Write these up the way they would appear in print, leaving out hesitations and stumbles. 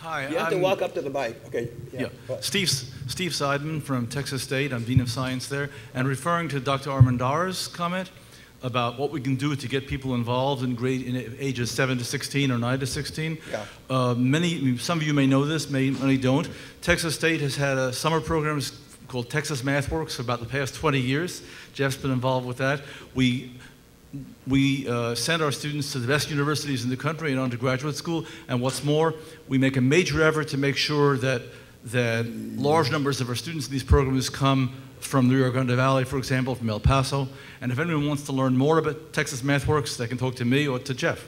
Hi. You have to walk up to the mic. Okay. Yeah. Steve Seidman from Texas State. I'm Dean of Science there. And referring to Dr. Armandar's comment about what we can do to get people involved in ages 7 to 16 or 9 to 16. Yeah. Some of you may know this, many don't. Texas State has had a summer program called Texas MathWorks for about the past 20 years. Jeff's been involved with that. We send our students to the best universities in the country and on to graduate school, and what's more, we make a major effort to make sure that large numbers of our students in these programs come from the Rio Grande Valley, for example, from El Paso. And if anyone wants to learn more about Texas MathWorks, they can talk to me or to Jeff.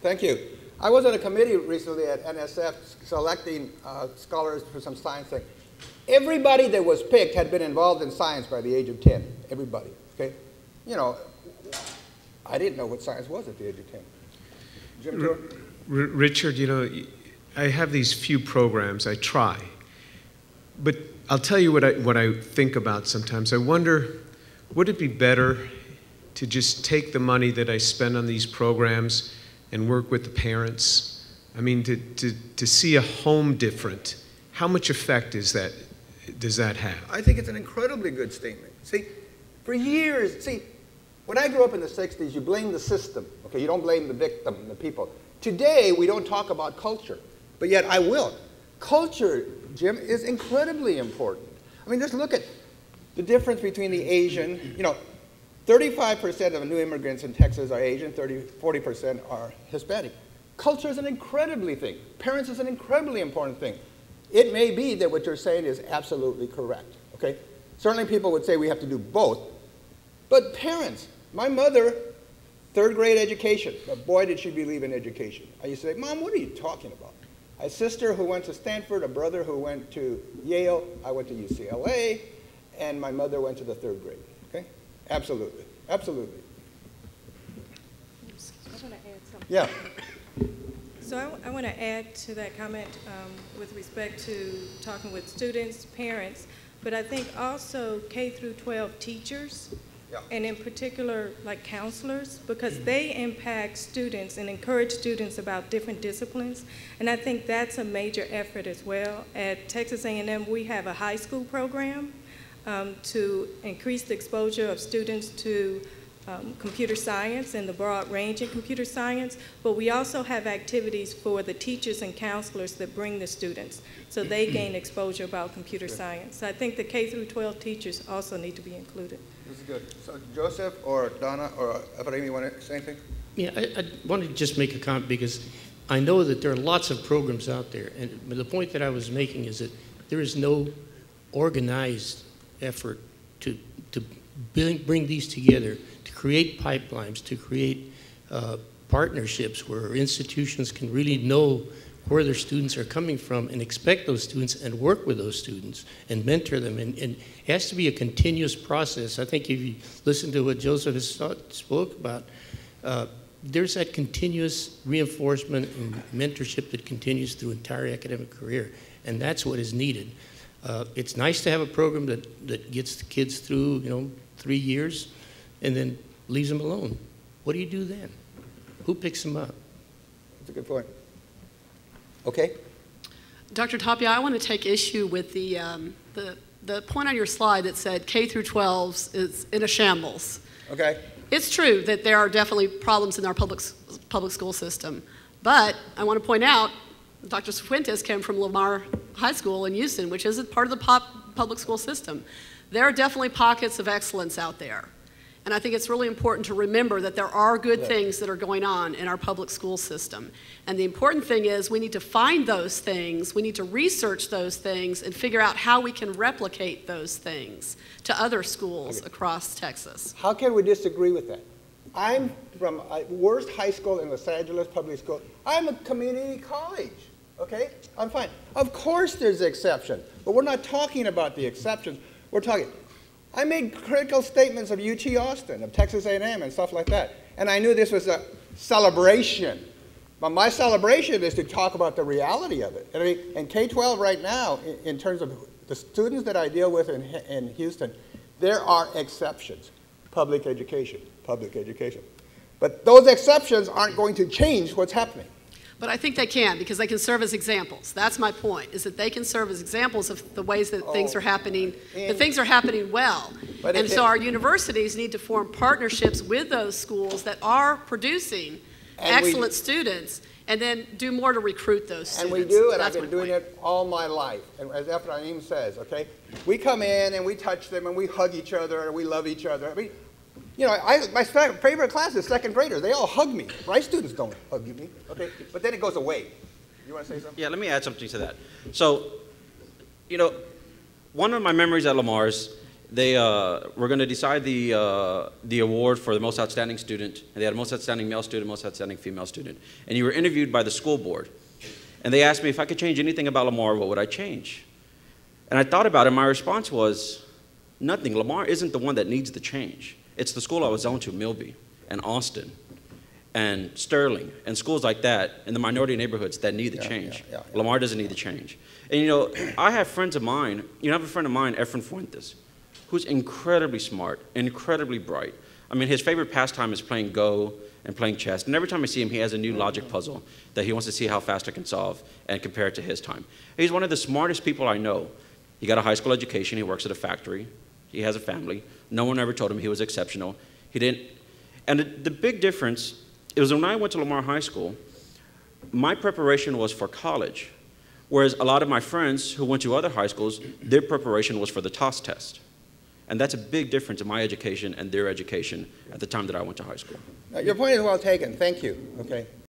Thank you. I was on a committee recently at NSF selecting scholars for some science thing. Everybody that was picked had been involved in science by the age of 10. Everybody. Okay? You know, I didn't know what science was at the age of 10. Jim? Richard, you know, I have these few programs. I try. But I'll tell you what I think about sometimes. I wonder, would it be better to just take the money that I spend on these programs and work with the parents? I mean, to see a home different, how much effect does that have? I think it's an incredibly good statement. See, for years, when I grew up in the 60s, you blame the system. Okay, you don't blame the victim, the people. Today, we don't talk about culture, but yet I will. Culture, Jim, is incredibly important. I mean, just look at the difference between the Asian, 35% of new immigrants in Texas are Asian, 40% are Hispanic. Culture is an incredibly thing. Parents is an incredibly important thing. It may be that what you're saying is absolutely correct, okay? Certainly people would say we have to do both. But parents, my mother, 3rd grade education, but boy did she believe in education. I used to say, Mom, what are you talking about? A sister who went to Stanford, a brother who went to Yale, I went to UCLA, and my mother went to the 3rd grade, okay? Absolutely, absolutely. I want to add something. Yeah. So I want to add to that comment with respect to talking with students, parents, but I think also K through 12 teachers, yeah, and in particular like counselors, because they impact students and encourage students about different disciplines, and I think that's a major effort as well. At Texas A&M, we have a high school program to increase the exposure of students to computer science and the broad range in computer science, but we also have activities for the teachers and counselors that bring the students, so they gain exposure about computer science. So I think the K through 12 teachers also need to be included. This is good. So Joseph or Donna or Efraim, you want to say anything? Yeah, I wanted to just make a comment because I know that there are lots of programs out there, and the point that I was making is that there is no organized effort to bring these together, to create pipelines, to create partnerships where institutions can really know where their students are coming from and expect those students and work with those students and mentor them. And it has to be a continuous process. I think if you listen to what Joseph has spoke about, there's that continuous reinforcement and mentorship that continues through entire academic career, and that's what is needed. It's nice to have a program that gets the kids through, 3 years and then leaves them alone. What do you do then? Who picks them up? That's a good point. Okay. Dr. Tapia, I want to take issue with the point on your slide that said K through 12 is in a shambles. Okay. It's true that there are definitely problems in our public school system, but I want to point out Dr. Fuentes came from Lamar High School in Houston, which isn't part of the public school system. There are definitely pockets of excellence out there. And I think it's really important to remember that there are good things that are going on in our public school system. And the important thing is we need to find those things, we need to research those things, and figure out how we can replicate those things to other schools across Texas. How can we disagree with that? I'm from worst high school in Los Angeles public school. I'm a community college, okay? I'm fine. Of course there's exceptions, but we're not talking about the exceptions. We're talking, I made critical statements of UT Austin, of Texas A&M and stuff like that, and I knew this was a celebration. But my celebration is to talk about the reality of it. And I mean, in K-12 right now, in terms of the students that I deal with in Houston, there are exceptions. Public education, public education. But those exceptions aren't going to change what's happening. But I think they can, because they can serve as examples. That's my point, is that they can serve as examples of the ways that things are happening, that things are happening well. And so our universities need to form partnerships with those schools that are producing excellent students, and then do more to recruit those students. And we do, and That's I've been my doing point. it all my life. And as Ephraim says, okay, we come in and we touch them and we hug each other and we love each other. I mean, you know, my favorite class is second graders. They all hug me. Right? Students don't hug me. Okay, but then it goes away. You want to say something? Yeah, let me add something to that. So, you know, one of my memories at Lamar's, they were going to decide the award for the most outstanding student, and they had most outstanding male student, most outstanding female student. And you were interviewed by the school board. And they asked me if I could change anything about Lamar, what would I change? And I thought about it, and my response was, nothing. Lamar isn't the one that needs the change. It's the school I was zoned to, Milby and Austin and Sterling and schools like that in the minority neighborhoods that need the change. Lamar doesn't need the change. And you know, I have friends of mine, you know, I have a friend of mine, Efren Fuentes, who's incredibly smart, incredibly bright. I mean, his favorite pastime is playing Go and playing chess. And every time I see him, he has a new logic puzzle that he wants to see how fast I can solve and compare it to his time. He's one of the smartest people I know. He got a high school education. He works at a factory. He has a family. No one ever told him he was exceptional. He didn't. And the big difference is when I went to Lamar High School, my preparation was for college, whereas a lot of my friends who went to other high schools, their preparation was for the TOS test. And that's a big difference in my education and their education at the time that I went to high school. Your point is well taken. Thank you. Okay.